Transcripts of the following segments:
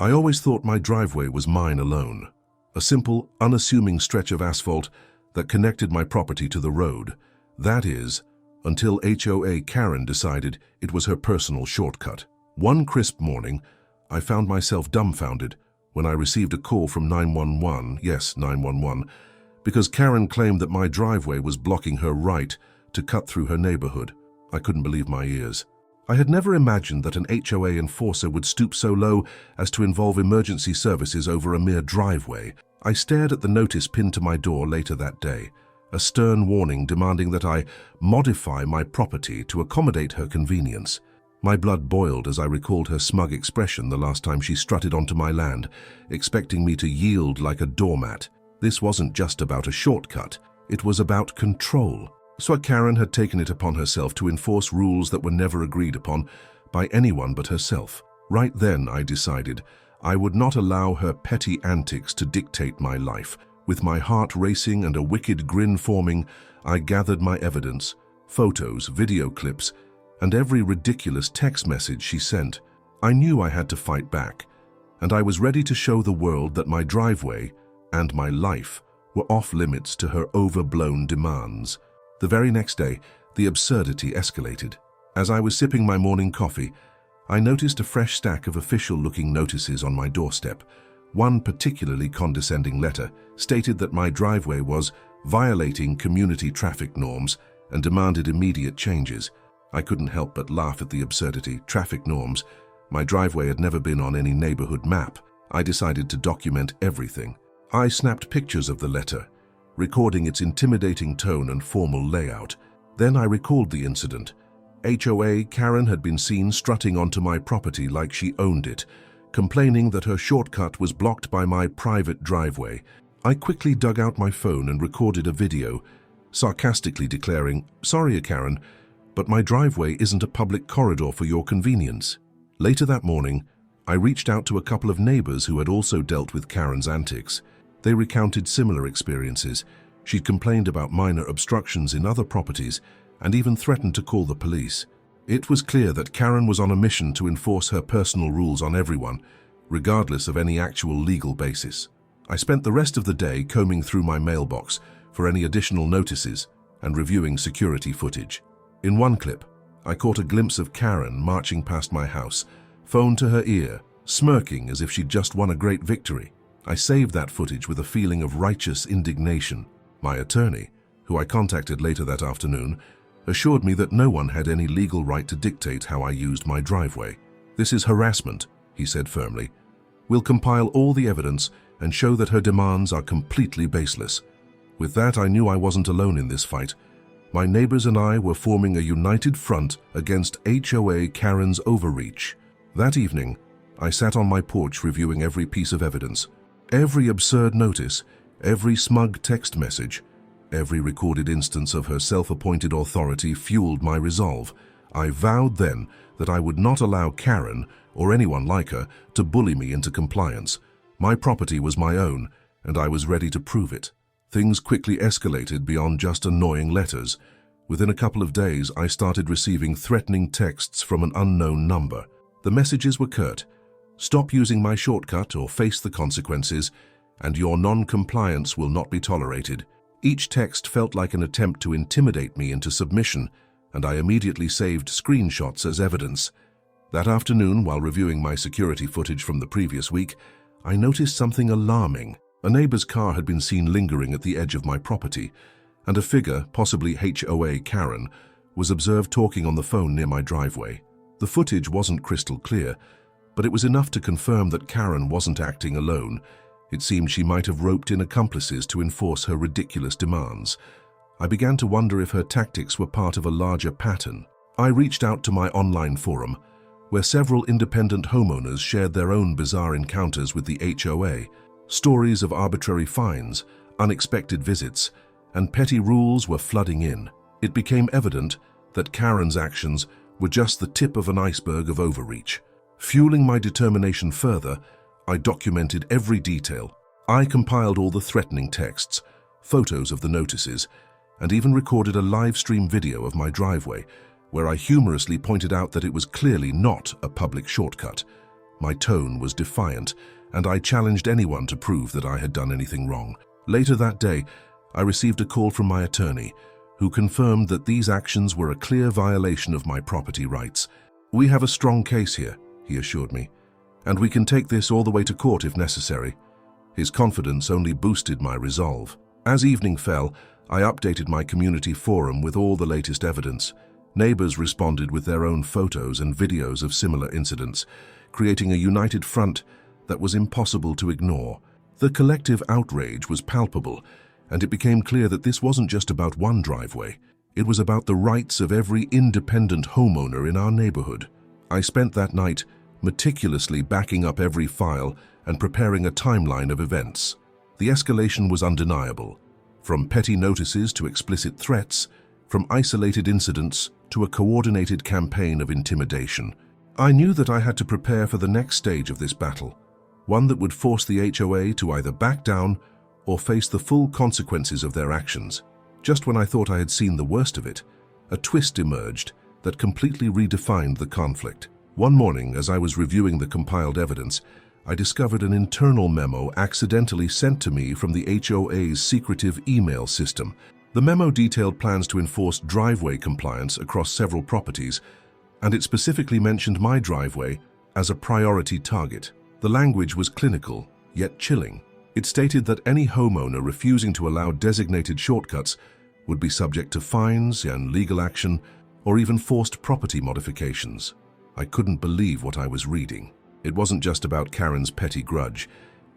I always thought my driveway was mine alone, a simple, unassuming stretch of asphalt that connected my property to the road. That is, until HOA Karen decided it was her personal shortcut. One crisp morning, I found myself dumbfounded when I received a call from 911, yes, 911, because Karen claimed that my driveway was blocking her right to cut through her neighborhood. I couldn't believe my ears. I had never imagined that an HOA enforcer would stoop so low as to involve emergency services over a mere driveway. I stared at the notice pinned to my door later that day, a stern warning demanding that I modify my property to accommodate her convenience. My blood boiled as I recalled her smug expression the last time she strutted onto my land, expecting me to yield like a doormat. This wasn't just about a shortcut, it was about control. So Karen had taken it upon herself to enforce rules that were never agreed upon by anyone but herself. Right then, I decided I would not allow her petty antics to dictate my life. With my heart racing and a wicked grin forming, I gathered my evidence, photos, video clips, and every ridiculous text message she sent. I knew I had to fight back, and I was ready to show the world that my driveway and my life were off limits to her overblown demands. The very next day, the absurdity escalated. As I was sipping my morning coffee, I noticed a fresh stack of official-looking notices on my doorstep. One particularly condescending letter stated that my driveway was violating community traffic norms and demanded immediate changes. I couldn't help but laugh at the absurdity. Traffic norms. My driveway had never been on any neighborhood map. I decided to document everything. I snapped pictures of the letter, recording its intimidating tone and formal layout. Then I recalled the incident. HOA Karen had been seen strutting onto my property like she owned it, complaining that her shortcut was blocked by my private driveway. I quickly dug out my phone and recorded a video, sarcastically declaring, "Sorry, Karen, but my driveway isn't a public corridor for your convenience." Later that morning, I reached out to a couple of neighbors who had also dealt with Karen's antics. They recounted similar experiences. She'd complained about minor obstructions in other properties and even threatened to call the police. It was clear that Karen was on a mission to enforce her personal rules on everyone, regardless of any actual legal basis. I spent the rest of the day combing through my mailbox for any additional notices and reviewing security footage. In one clip, I caught a glimpse of Karen marching past my house, phone to her ear, smirking as if she'd just won a great victory. I saved that footage with a feeling of righteous indignation. My attorney, who I contacted later that afternoon, assured me that no one had any legal right to dictate how I used my driveway. "This is harassment," he said firmly. "We'll compile all the evidence and show that her demands are completely baseless." With that, I knew I wasn't alone in this fight. My neighbors and I were forming a united front against HOA Karen's overreach. That evening, I sat on my porch reviewing every piece of evidence. Every absurd notice, every smug text message, every recorded instance of her self-appointed authority fueled my resolve. I vowed then that I would not allow Karen, or anyone like her, to bully me into compliance. My property was my own, and I was ready to prove it. Things quickly escalated beyond just annoying letters. Within a couple of days, I started receiving threatening texts from an unknown number. The messages were curt: "Stop using my shortcut or face the consequences, and your non-compliance will not be tolerated." Each text felt like an attempt to intimidate me into submission, and I immediately saved screenshots as evidence. That afternoon, while reviewing my security footage from the previous week, I noticed something alarming. A neighbor's car had been seen lingering at the edge of my property, and a figure, possibly HOA Karen, was observed talking on the phone near my driveway. The footage wasn't crystal clear, but it was enough to confirm that Karen wasn't acting alone. It seemed she might have roped in accomplices to enforce her ridiculous demands. I began to wonder if her tactics were part of a larger pattern. I reached out to my online forum, where several independent homeowners shared their own bizarre encounters with the HOA. Stories of arbitrary fines, unexpected visits, and petty rules were flooding in. It became evident that Karen's actions were just the tip of an iceberg of overreach. Fueling my determination further, I documented every detail. I compiled all the threatening texts, photos of the notices, and even recorded a live stream video of my driveway, where I humorously pointed out that it was clearly not a public shortcut. My tone was defiant, and I challenged anyone to prove that I had done anything wrong. Later that day, I received a call from my attorney, who confirmed that these actions were a clear violation of my property rights. "We have a strong case here," he assured me, "and we can take this all the way to court if necessary." His confidence only boosted my resolve. As evening fell, I updated my community forum with all the latest evidence. Neighbors responded with their own photos and videos of similar incidents, creating a united front that was impossible to ignore. The collective outrage was palpable, and it became clear that this wasn't just about one driveway. It was about the rights of every independent homeowner in our neighborhood. I spent that night meticulously backing up every file and preparing a timeline of events. The escalation was undeniable, from petty notices to explicit threats, from isolated incidents to a coordinated campaign of intimidation. I knew that I had to prepare for the next stage of this battle, one that would force the HOA to either back down or face the full consequences of their actions. Just when I thought I had seen the worst of it, a twist emerged that completely redefined the conflict. One morning, as I was reviewing the compiled evidence, I discovered an internal memo accidentally sent to me from the HOA's secretive email system. The memo detailed plans to enforce driveway compliance across several properties, and it specifically mentioned my driveway as a priority target. The language was clinical, yet chilling. It stated that any homeowner refusing to allow designated shortcuts would be subject to fines and legal action, or even forced property modifications. I couldn't believe what I was reading. It wasn't just about Karen's petty grudge.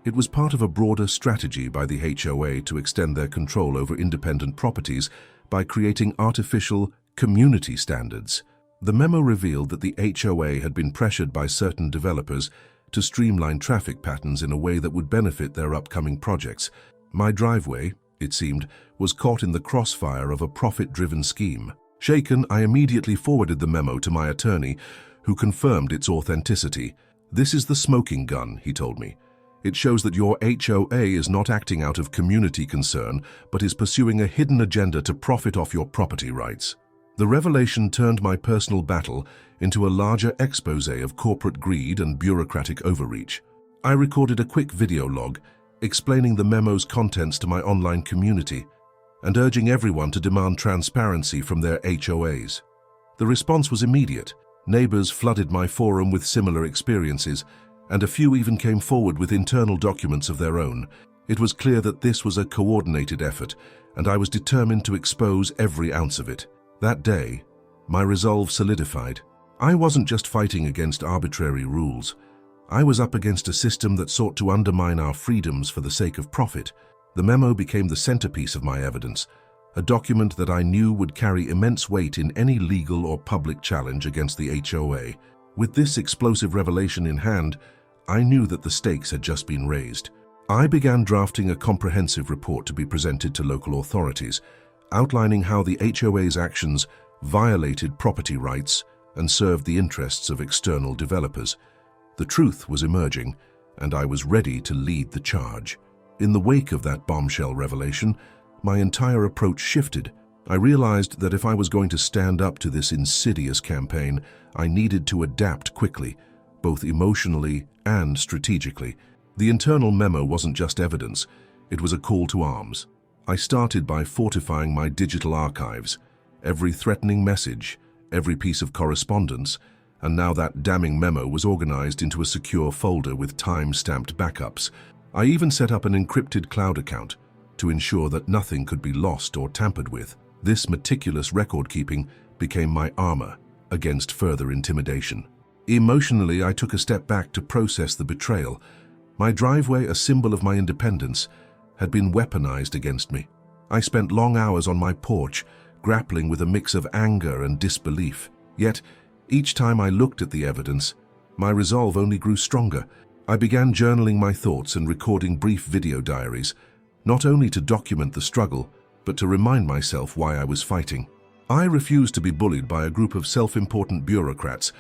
It was part of a broader strategy by the HOA to extend their control over independent properties by creating artificial community standards. The memo revealed that the HOA had been pressured by certain developers to streamline traffic patterns in a way that would benefit their upcoming projects. My driveway, it seemed, was caught in the crossfire of a profit-driven scheme. Shaken, I immediately forwarded the memo to my attorney, who confirmed its authenticity. "This is the smoking gun," he told me. "It shows that your HOA is not acting out of community concern, but is pursuing a hidden agenda to profit off your property rights." The revelation turned my personal battle into a larger expose of corporate greed and bureaucratic overreach. I recorded a quick video log explaining the memo's contents to my online community and urging everyone to demand transparency from their HOAs. The response was immediate. Neighbors flooded my forum with similar experiences, and a few even came forward with internal documents of their own. It was clear that this was a coordinated effort, and I was determined to expose every ounce of it. That day, my resolve solidified. I wasn't just fighting against arbitrary rules. I was up against a system that sought to undermine our freedoms for the sake of profit. The memo became the centerpiece of my evidence, a document that I knew would carry immense weight in any legal or public challenge against the HOA. With this explosive revelation in hand, I knew that the stakes had just been raised. I began drafting a comprehensive report to be presented to local authorities, outlining how the HOA's actions violated property rights and served the interests of external developers. The truth was emerging, and I was ready to lead the charge. In the wake of that bombshell revelation, my entire approach shifted. I realized that if I was going to stand up to this insidious campaign, I needed to adapt quickly, both emotionally and strategically. The internal memo wasn't just evidence, it was a call to arms. I started by fortifying my digital archives, every threatening message, every piece of correspondence, and now that damning memo was organized into a secure folder with time-stamped backups. I even set up an encrypted cloud account to ensure that nothing could be lost or tampered with. This meticulous record-keeping became my armor against further intimidation. Emotionally, I took a step back to process the betrayal. My driveway, a symbol of my independence, had been weaponized against me. I spent long hours on my porch, grappling with a mix of anger and disbelief. Yet, each time I looked at the evidence, my resolve only grew stronger. I began journaling my thoughts and recording brief video diaries, not only to document the struggle, but to remind myself why I was fighting. I refused to be bullied by a group of self-important bureaucrats,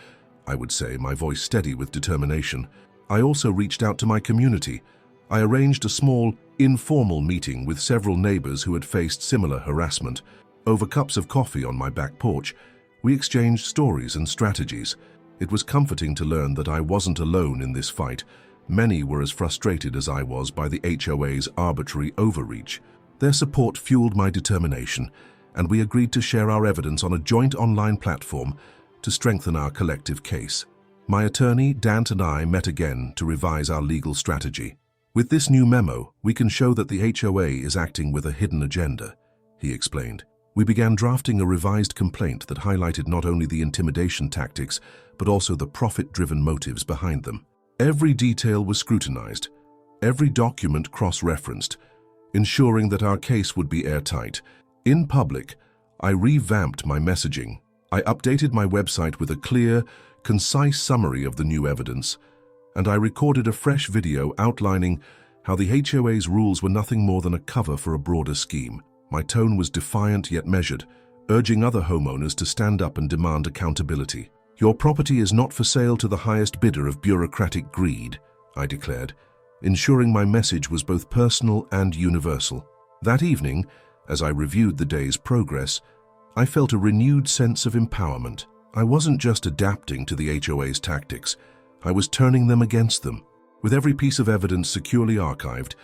I would say, my voice steady with determination. I also reached out to my community. I arranged a small, informal meeting with several neighbors who had faced similar harassment. Over cups of coffee on my back porch, we exchanged stories and strategies. It was comforting to learn that I wasn't alone in this fight. Many were as frustrated as I was by the HOA's arbitrary overreach. Their support fueled my determination, and we agreed to share our evidence on a joint online platform to strengthen our collective case. My attorney, Dant, and I met again to revise our legal strategy. With this new memo, we can show that the HOA is acting with a hidden agenda, he explained. We began drafting a revised complaint that highlighted not only the intimidation tactics, but also the profit-driven motives behind them. Every detail was scrutinized, every document cross-referenced, ensuring that our case would be airtight. In public, I revamped my messaging. I updated my website with a clear, concise summary of the new evidence, and I recorded a fresh video outlining how the HOA's rules were nothing more than a cover for a broader scheme. My tone was defiant yet measured, urging other homeowners to stand up and demand accountability. "Your property is not for sale to the highest bidder of bureaucratic greed," I declared, ensuring my message was both personal and universal. That evening, as I reviewed the day's progress, I felt a renewed sense of empowerment. I wasn't just adapting to the HOA's tactics, I was turning them against them. With every piece of evidence securely archived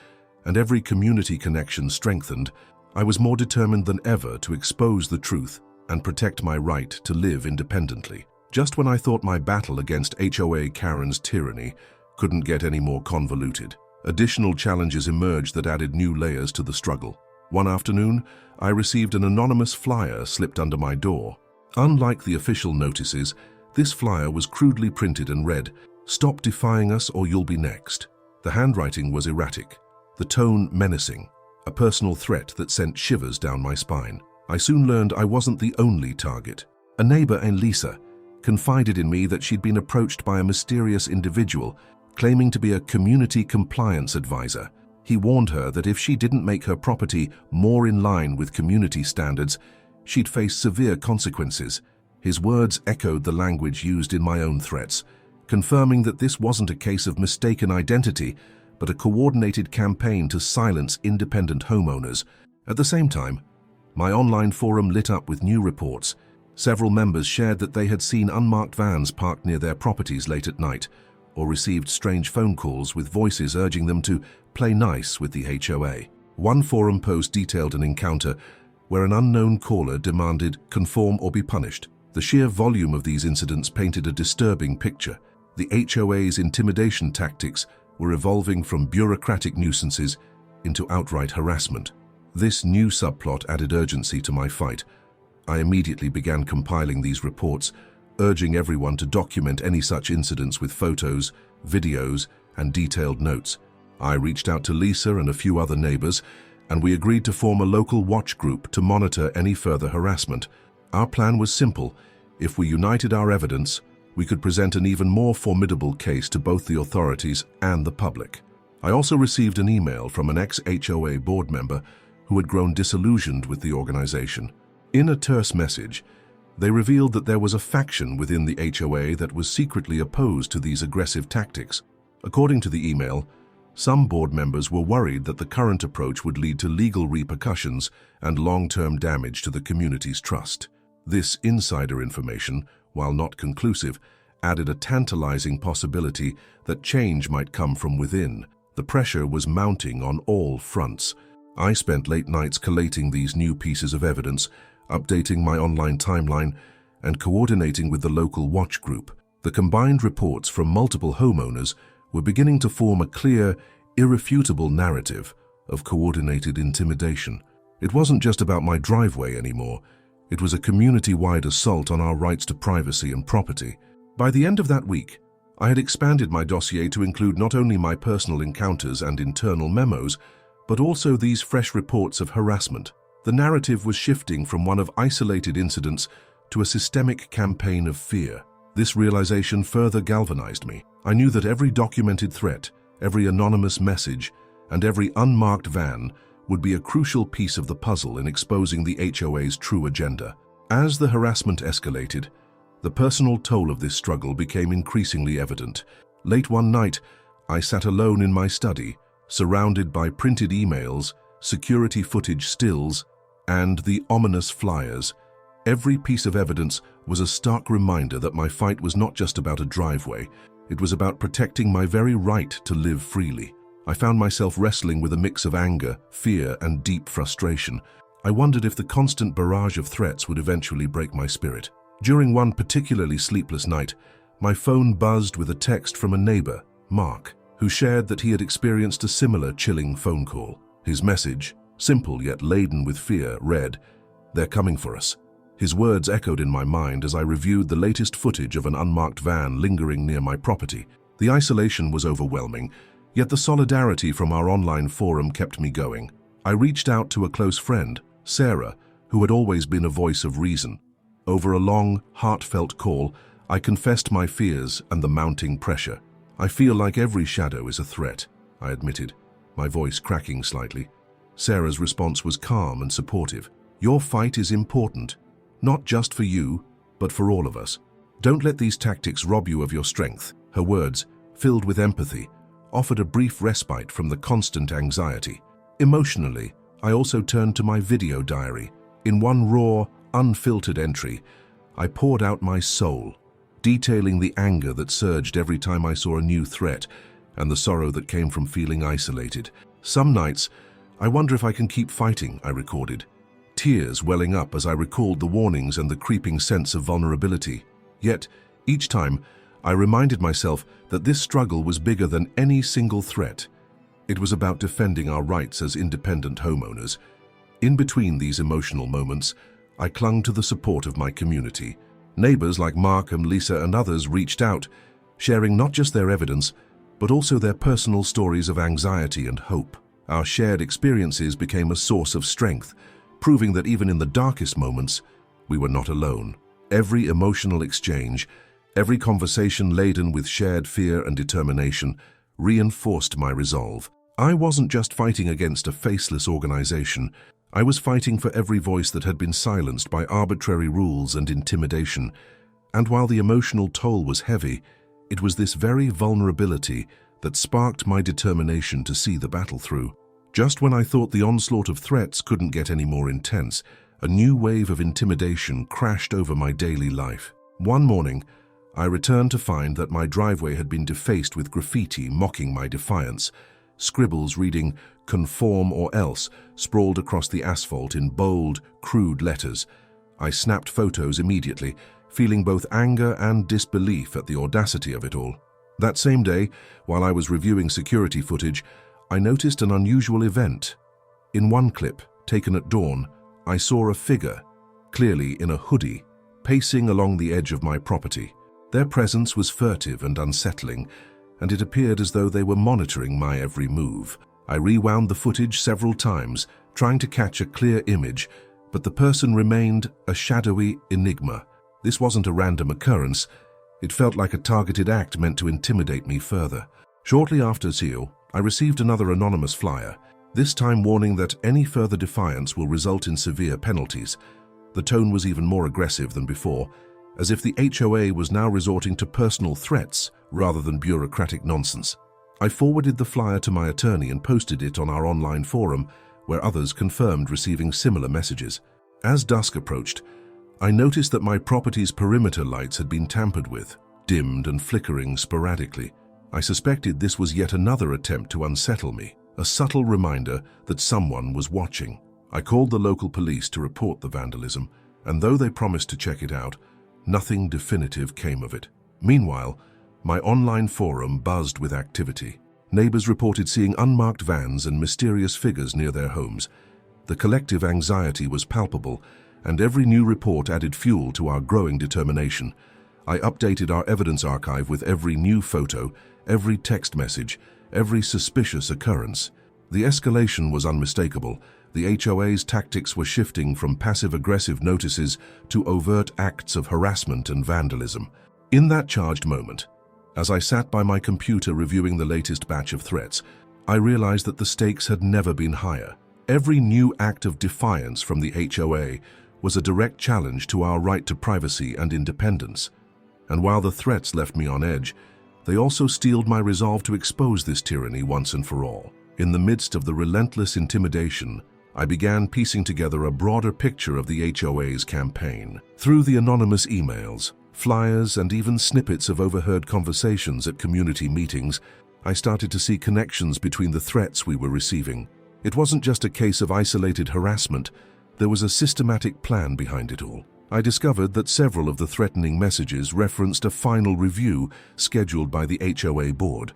and every community connection strengthened, I was more determined than ever to expose the truth and protect my right to live independently. Just when I thought my battle against HOA Karen's tyranny couldn't get any more convoluted, additional challenges emerged that added new layers to the struggle. One afternoon, I received an anonymous flyer slipped under my door. Unlike the official notices, this flyer was crudely printed and read, "Stop defying us or you'll be next." The handwriting was erratic, the tone menacing, a personal threat that sent shivers down my spine. I soon learned I wasn't the only target. A neighbor, Lisa, confided in me that she'd been approached by a mysterious individual claiming to be a community compliance advisor. He warned her that if she didn't make her property more in line with community standards, she'd face severe consequences. His words echoed the language used in my own threats, confirming that this wasn't a case of mistaken identity, but a coordinated campaign to silence independent homeowners. At the same time, my online forum lit up with new reports. Several members shared that they had seen unmarked vans parked near their properties late at night, or received strange phone calls with voices urging them to play nice with the HOA. One forum post detailed an encounter where an unknown caller demanded conform or be punished. The sheer volume of these incidents painted a disturbing picture. The HOA's intimidation tactics were evolving from bureaucratic nuisances into outright harassment. This new subplot added urgency to my fight. I immediately began compiling these reports, urging everyone to document any such incidents with photos, videos, and detailed notes. I reached out to Lisa and a few other neighbors, and we agreed to form a local watch group to monitor any further harassment. Our plan was simple. If we united our evidence, we could present an even more formidable case to both the authorities and the public. I also received an email from an ex-HOA board member who had grown disillusioned with the organization. In a terse message, they revealed that there was a faction within the HOA that was secretly opposed to these aggressive tactics. According to the email, some board members were worried that the current approach would lead to legal repercussions and long-term damage to the community's trust. This insider information, while not conclusive, added a tantalizing possibility that change might come from within. The pressure was mounting on all fronts. I spent late nights collating these new pieces of evidence, updating my online timeline, and coordinating with the local watch group. The combined reports from multiple homeowners were beginning to form a clear, irrefutable narrative of coordinated intimidation. It wasn't just about my driveway anymore. It was a community-wide assault on our rights to privacy and property. By the end of that week, I had expanded my dossier to include not only my personal encounters and internal memos, but also these fresh reports of harassment. The narrative was shifting from one of isolated incidents to a systemic campaign of fear. This realization further galvanized me. I knew that every documented threat, every anonymous message, and every unmarked van would be a crucial piece of the puzzle in exposing the HOA's true agenda. As the harassment escalated, the personal toll of this struggle became increasingly evident. Late one night, I sat alone in my study, surrounded by printed emails, security footage stills, and the ominous flyers. Every piece of evidence was a stark reminder that my fight was not just about a driveway, it was about protecting my very right to live freely. I found myself wrestling with a mix of anger, fear, and deep frustration. I wondered if the constant barrage of threats would eventually break my spirit. During one particularly sleepless night, my phone buzzed with a text from a neighbor, Mark, who shared that he had experienced a similar chilling phone call. His message, simple yet laden with fear, read, "They're coming for us." His words echoed in my mind as I reviewed the latest footage of an unmarked van lingering near my property. The isolation was overwhelming, yet the solidarity from our online forum kept me going. I reached out to a close friend, Sarah, who had always been a voice of reason. Over a long, heartfelt call, I confessed my fears and the mounting pressure. "I feel like every shadow is a threat," I admitted, my voice cracking slightly. Sarah's response was calm and supportive. "Your fight is important, not just for you, but for all of us. Don't let these tactics rob you of your strength." Her words, filled with empathy, offered a brief respite from the constant anxiety. Emotionally, I also turned to my video diary. In one raw, unfiltered entry, I poured out my soul, detailing the anger that surged every time I saw a new threat and the sorrow that came from feeling isolated. "Some nights, I wonder if I can keep fighting," I recorded, tears welling up as I recalled the warnings and the creeping sense of vulnerability. Yet, each time, I reminded myself that this struggle was bigger than any single threat. It was about defending our rights as independent homeowners. In between these emotional moments, I clung to the support of my community. Neighbors like Mark and Lisa and others reached out, sharing not just their evidence, but also their personal stories of anxiety and hope. Our shared experiences became a source of strength, proving that even in the darkest moments, we were not alone. Every emotional exchange, every conversation laden with shared fear and determination, reinforced my resolve. I wasn't just fighting against a faceless organization. I was fighting for every voice that had been silenced by arbitrary rules and intimidation. And while the emotional toll was heavy, it was this very vulnerability that sparked my determination to see the battle through. Just when I thought the onslaught of threats couldn't get any more intense, a new wave of intimidation crashed over my daily life. One morning, I returned to find that my driveway had been defaced with graffiti mocking my defiance. Scribbles reading "Conform or else" sprawled across the asphalt in bold, crude letters. I snapped photos immediately, feeling both anger and disbelief at the audacity of it all. That same day, while I was reviewing security footage, I noticed an unusual event. In one clip, taken at dawn, I saw a figure, clearly in a hoodie, pacing along the edge of my property. Their presence was furtive and unsettling, and it appeared as though they were monitoring my every move. I rewound the footage several times, trying to catch a clear image, but the person remained a shadowy enigma. This wasn't a random occurrence. It felt like a targeted act meant to intimidate me further. Shortly after Seal, I received another anonymous flyer, this time warning that any further defiance will result in severe penalties. The tone was even more aggressive than before, as if the HOA was now resorting to personal threats rather than bureaucratic nonsense. I forwarded the flyer to my attorney and posted it on our online forum, where others confirmed receiving similar messages. As dusk approached, I noticed that my property's perimeter lights had been tampered with, dimmed and flickering sporadically. I suspected this was yet another attempt to unsettle me, a subtle reminder that someone was watching. I called the local police to report the vandalism, and though they promised to check it out, nothing definitive came of it. Meanwhile, my online forum buzzed with activity. Neighbors reported seeing unmarked vans and mysterious figures near their homes. The collective anxiety was palpable, and every new report added fuel to our growing determination. I updated our evidence archive with every new photo, every text message, every suspicious occurrence. The escalation was unmistakable. The HOA's tactics were shifting from passive-aggressive notices to overt acts of harassment and vandalism. In that charged moment, as I sat by my computer reviewing the latest batch of threats, I realized that the stakes had never been higher. Every new act of defiance from the HOA was a direct challenge to our right to privacy and independence. And while the threats left me on edge, they also steeled my resolve to expose this tyranny once and for all. In the midst of the relentless intimidation, I began piecing together a broader picture of the HOA's campaign. Through the anonymous emails, flyers, and even snippets of overheard conversations at community meetings, I started to see connections between the threats we were receiving. It wasn't just a case of isolated harassment, there was a systematic plan behind it all. I discovered that several of the threatening messages referenced a final review scheduled by the HOA board,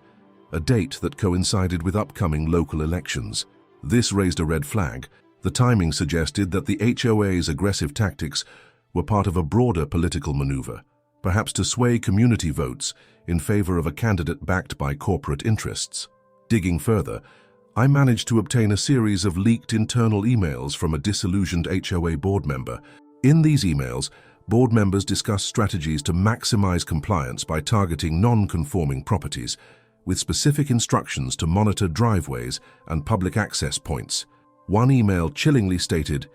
a date that coincided with upcoming local elections. This raised a red flag. The timing suggested that the HOA's aggressive tactics were part of a broader political maneuver, perhaps to sway community votes in favor of a candidate backed by corporate interests. Digging further, I managed to obtain a series of leaked internal emails from a disillusioned HOA board member. In these emails, board members discussed strategies to maximize compliance by targeting non-conforming properties, with specific instructions to monitor driveways and public access points. One email chillingly stated,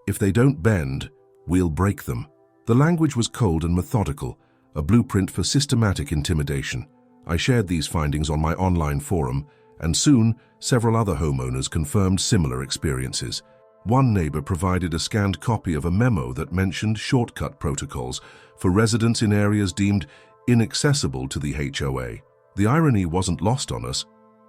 "If they don't bend, we'll break them." The language was cold and methodical, a blueprint for systematic intimidation. I shared these findings on my online forum, and soon several other homeowners confirmed similar experiences. One neighbor provided a scanned copy of a memo that mentioned shortcut protocols for residents in areas deemed inaccessible to the HOA. The irony wasn't lost on us.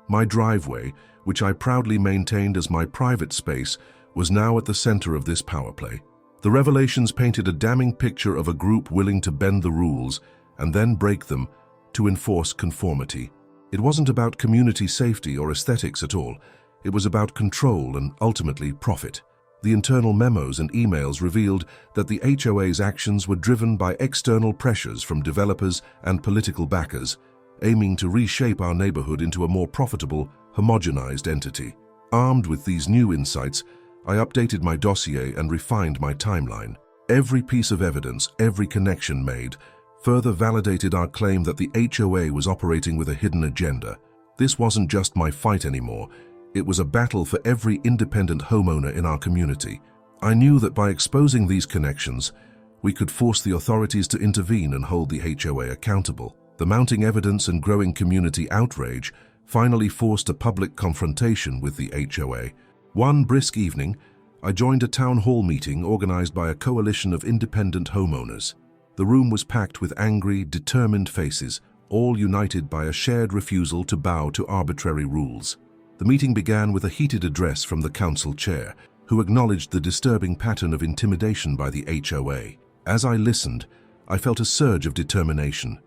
My driveway, which I proudly maintained as my private space, was now at the center of this power play. The revelations painted a damning picture of a group willing to bend the rules and then break them to enforce conformity. It wasn't about community safety or aesthetics at all. It was about control and, ultimately, profit. The internal memos and emails revealed that the HOA's actions were driven by external pressures from developers and political backers, aiming to reshape our neighborhood into a more profitable, homogenized entity. Armed with these new insights, I updated my dossier and refined my timeline. Every piece of evidence, every connection made, further validated our claim that the HOA was operating with a hidden agenda. This wasn't just my fight anymore. It was a battle for every independent homeowner in our community. I knew that by exposing these connections, we could force the authorities to intervene and hold the HOA accountable. The mounting evidence and growing community outrage finally forced a public confrontation with the HOA. One brisk evening, I joined a town hall meeting organized by a coalition of independent homeowners. The room was packed with angry, determined faces, all united by a shared refusal to bow to arbitrary rules. The meeting began with a heated address from the council chair, who acknowledged the disturbing pattern of intimidation by the HOA. As I listened, I felt a surge of determination.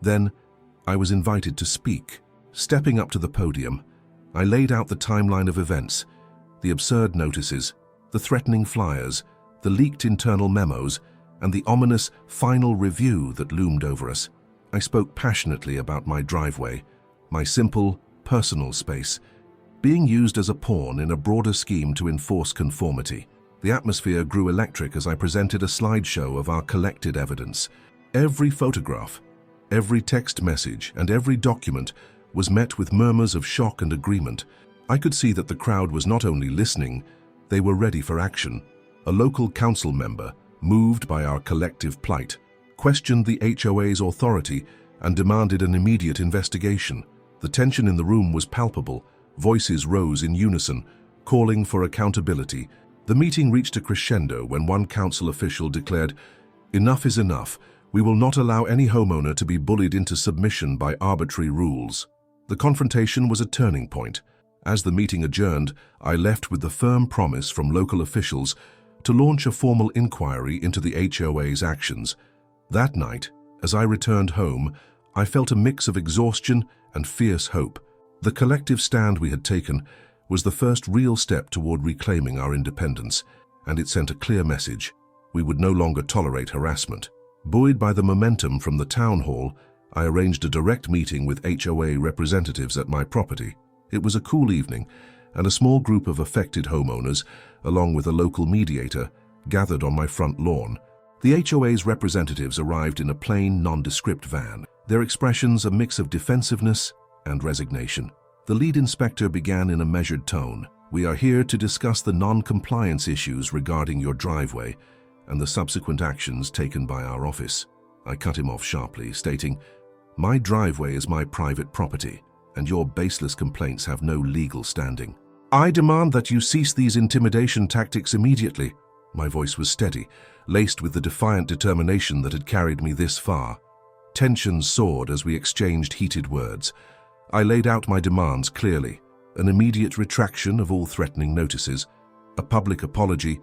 Then, I was invited to speak. Stepping up to the podium, I laid out the timeline of events, the absurd notices, the threatening flyers, the leaked internal memos, and the ominous final review that loomed over us. I spoke passionately about my driveway, my simple, personal space, being used as a pawn in a broader scheme to enforce conformity. The atmosphere grew electric as I presented a slideshow of our collected evidence. Every photograph, every text message, and every document was met with murmurs of shock and agreement. I could see that the crowd was not only listening, they were ready for action. A local council member, moved by our collective plight, questioned the HOA's authority and demanded an immediate investigation. The tension in the room was palpable. Voices rose in unison, calling for accountability. The meeting reached a crescendo when one council official declared, "Enough is enough. We will not allow any homeowner to be bullied into submission by arbitrary rules." The confrontation was a turning point. As the meeting adjourned, I left with the firm promise from local officials to launch a formal inquiry into the HOA's actions. That night, as I returned home, I felt a mix of exhaustion and fierce hope. The collective stand we had taken was the first real step toward reclaiming our independence, and it sent a clear message. We would no longer tolerate harassment. Buoyed by the momentum from the town hall, I arranged a direct meeting with HOA representatives at my property. It was a cool evening, and a small group of affected homeowners, along with a local mediator, gathered on my front lawn. The HOA's representatives arrived in a plain, nondescript van, their expressions a mix of defensiveness and resignation. The lead inspector began in a measured tone. "We are here to discuss the non-compliance issues regarding your driveway and the subsequent actions taken by our office." I cut him off sharply, stating, "My driveway is my private property, and your baseless complaints have no legal standing." I demand that you cease these intimidation tactics immediately. My voice was steady, laced with the defiant determination that had carried me this far. Tension soared as we exchanged heated words. I laid out my demands clearly: an immediate retraction of all threatening notices, a public apology,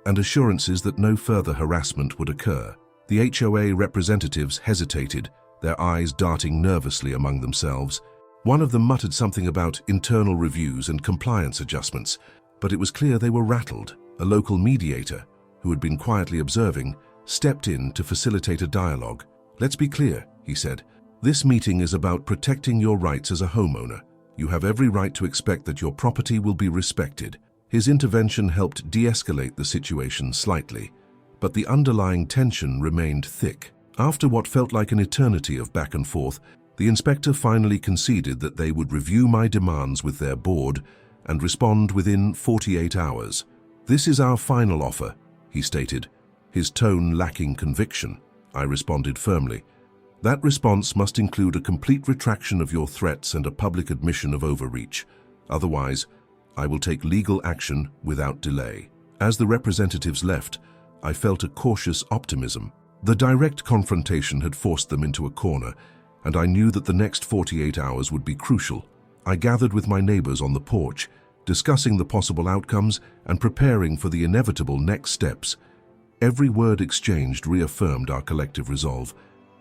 and assurances that no further harassment would occur. The HOA representatives hesitated, their eyes darting nervously among themselves. One of them muttered something about internal reviews and compliance adjustments, but it was clear they were rattled. A local mediator, who had been quietly observing, stepped in to facilitate a dialogue. "Let's be clear," he said. "This meeting is about protecting your rights as a homeowner. You have every right to expect that your property will be respected." His intervention helped de-escalate the situation slightly, but the underlying tension remained thick. After what felt like an eternity of back and forth, the inspector finally conceded that they would review my demands with their board and respond within 48 hours. "This is our final offer," he stated, his tone lacking conviction. I responded firmly. "That response must include a complete retraction of your threats and a public admission of overreach. Otherwise, I will take legal action without delay." As the representatives left, I felt a cautious optimism. The direct confrontation had forced them into a corner, and I knew that the next 48 hours would be crucial. I gathered with my neighbors on the porch, discussing the possible outcomes and preparing for the inevitable next steps. Every word exchanged reaffirmed our collective resolve.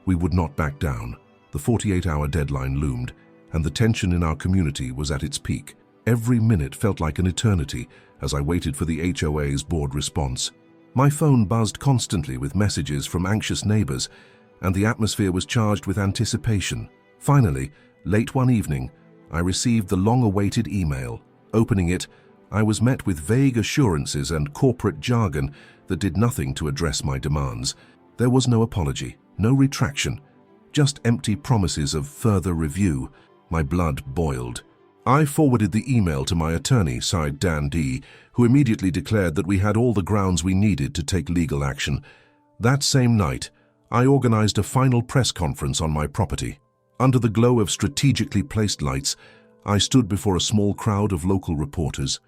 We would not back down. The 48-hour deadline loomed, and the tension in our community was at its peak. Every minute felt like an eternity as I waited for the HOA's board response. My phone buzzed constantly with messages from anxious neighbors, and the atmosphere was charged with anticipation. Finally, late one evening, I received the long-awaited email. Opening it, I was met with vague assurances and corporate jargon that did nothing to address my demands. There was no apology, no retraction, just empty promises of further review. My blood boiled. I forwarded the email to my attorney, sighed Dan D., who immediately declared that we had all the grounds we needed to take legal action. That same night, I organized a final press conference on my property. Under the glow of strategically placed lights, I stood before a small crowd of local reporters,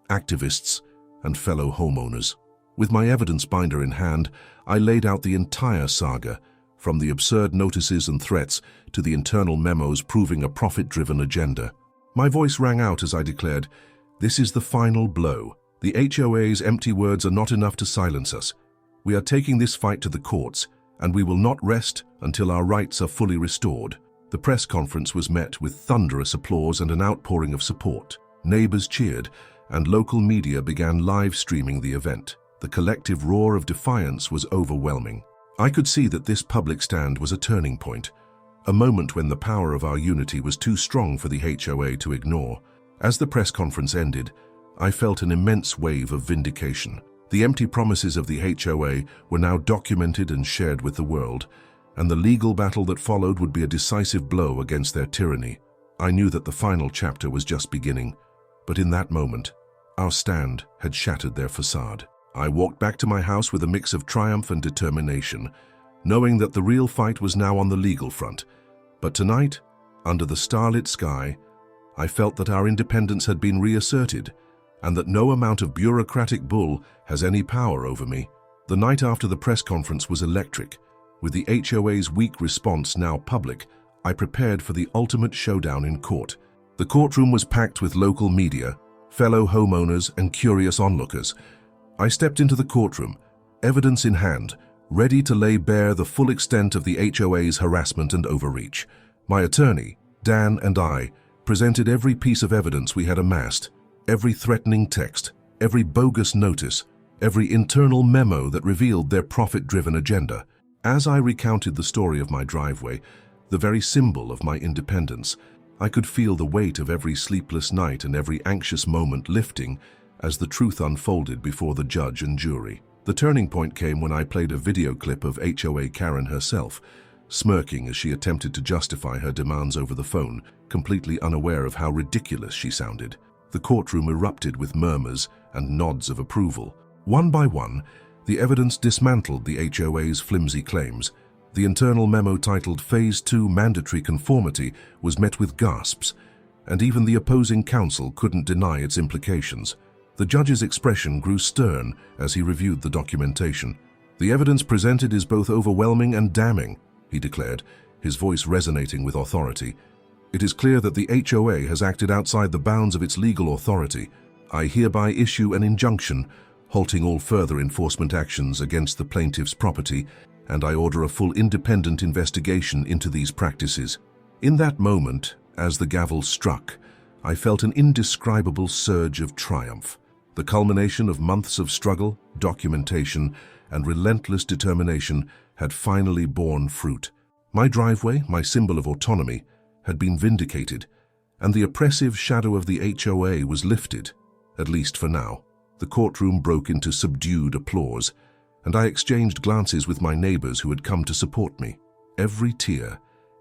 activists, and fellow homeowners. With my evidence binder in hand, I laid out the entire saga, from the absurd notices and threats to the internal memos proving a profit-driven agenda. My voice rang out as I declared, "This is the final blow. The HOA's empty words are not enough to silence us. We are taking this fight to the courts, and we will not rest until our rights are fully restored." The press conference was met with thunderous applause and an outpouring of support. Neighbors cheered, and local media began live streaming the event. The collective roar of defiance was overwhelming. I could see that this public stand was a turning point, a moment when the power of our unity was too strong for the HOA to ignore. As the press conference ended, I felt an immense wave of vindication. The empty promises of the HOA were now documented and shared with the world, and the legal battle that followed would be a decisive blow against their tyranny. I knew that the final chapter was just beginning, but in that moment, our stand had shattered their facade. I walked back to my house with a mix of triumph and determination, knowing that the real fight was now on the legal front. But tonight, under the starlit sky, I felt that our independence had been reasserted, and that no amount of bureaucratic bull has any power over me. The night after the press conference was electric. With the HOA's weak response now public, I prepared for the ultimate showdown in court. The courtroom was packed with local media, fellow homeowners, and curious onlookers. I stepped into the courtroom, evidence in hand, ready to lay bare the full extent of the HOA's harassment and overreach. My attorney, Dan, and I presented every piece of evidence we had amassed, every threatening text, every bogus notice, every internal memo that revealed their profit-driven agenda. As I recounted the story of my driveway, the very symbol of my independence, I could feel the weight of every sleepless night and every anxious moment lifting as the truth unfolded before the judge and jury. The turning point came when I played a video clip of HOA Karen herself, smirking as she attempted to justify her demands over the phone, completely unaware of how ridiculous she sounded. The courtroom erupted with murmurs and nods of approval. One by one, the evidence dismantled the HOA's flimsy claims. The internal memo titled Phase 2 Mandatory Conformity was met with gasps, and even the opposing counsel couldn't deny its implications. The judge's expression grew stern as he reviewed the documentation. "The evidence presented is both overwhelming and damning," he declared, his voice resonating with authority. "It is clear that the HOA has acted outside the bounds of its legal authority. I hereby issue an injunction, halting all further enforcement actions against the plaintiff's property, and I order a full independent investigation into these practices." In that moment, as the gavel struck, I felt an indescribable surge of triumph. The culmination of months of struggle, documentation, and relentless determination had finally borne fruit. My driveway, my symbol of autonomy, had been vindicated, and the oppressive shadow of the HOA was lifted, at least for now. The courtroom broke into subdued applause, and I exchanged glances with my neighbors who had come to support me. Every tear,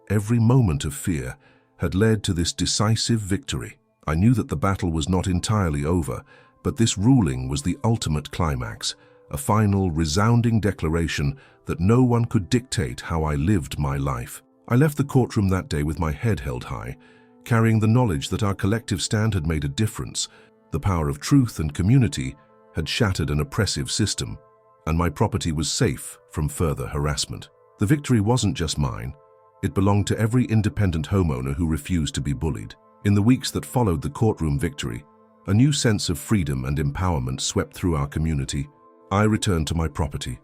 every moment of fear, had led to this decisive victory. I knew that the battle was not entirely over, but this ruling was the ultimate climax, a final, resounding declaration that no one could dictate how I lived my life. I left the courtroom that day with my head held high, carrying the knowledge that our collective stand had made a difference. The power of truth and community had shattered an oppressive system, and my property was safe from further harassment. The victory wasn't just mine. It belonged to every independent homeowner who refused to be bullied. In the weeks that followed the courtroom victory, a new sense of freedom and empowerment swept through our community. I returned to my property,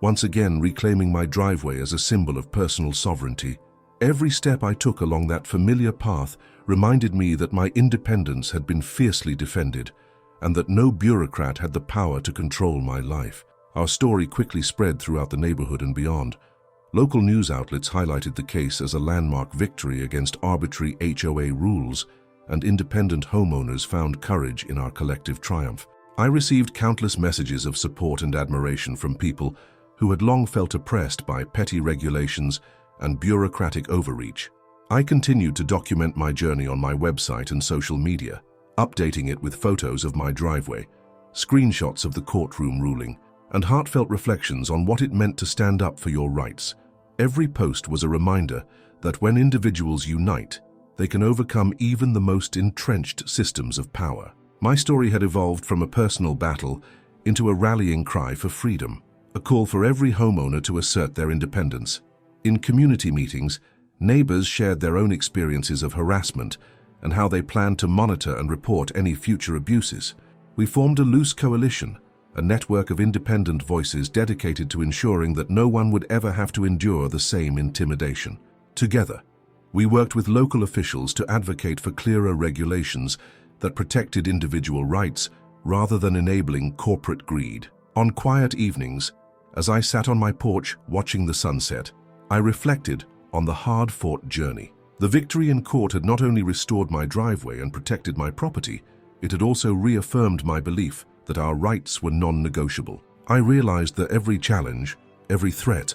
once again reclaiming my driveway as a symbol of personal sovereignty. Every step I took along that familiar path reminded me that my independence had been fiercely defended, and that no bureaucrat had the power to control my life. Our story quickly spread throughout the neighborhood and beyond. Local news outlets highlighted the case as a landmark victory against arbitrary HOA rules, and independent homeowners found courage in our collective triumph. I received countless messages of support and admiration from people who had long felt oppressed by petty regulations and bureaucratic overreach. I continued to document my journey on my website and social media, updating it with photos of my driveway, screenshots of the courtroom ruling, and heartfelt reflections on what it meant to stand up for your rights. Every post was a reminder that when individuals unite, they can overcome even the most entrenched systems of power. My story had evolved from a personal battle into a rallying cry for freedom, a call for every homeowner to assert their independence. In community meetings, neighbors shared their own experiences of harassment and how they planned to monitor and report any future abuses. We formed a loose coalition, a network of independent voices dedicated to ensuring that no one would ever have to endure the same intimidation. Together, we worked with local officials to advocate for clearer regulations that protected individual rights rather than enabling corporate greed. On quiet evenings, as I sat on my porch watching the sunset, I reflected on the hard-fought journey. The victory in court had not only restored my driveway and protected my property, it had also reaffirmed my belief that our rights were non-negotiable. I realized that every challenge, every threat,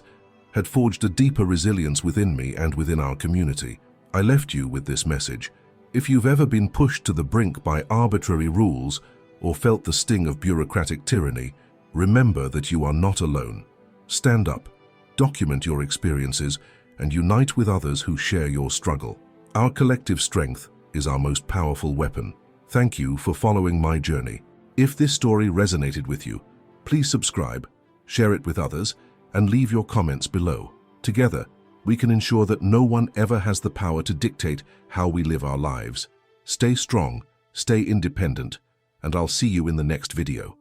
had forged a deeper resilience within me and within our community. I left you with this message. If you've ever been pushed to the brink by arbitrary rules or felt the sting of bureaucratic tyranny, remember that you are not alone. Stand up, document your experiences, and unite with others who share your struggle. Our collective strength is our most powerful weapon. Thank you for following my journey. If this story resonated with you, please subscribe, share it with others, and leave your comments below. Together, we can ensure that no one ever has the power to dictate how we live our lives. Stay strong, stay independent, and I'll see you in the next video.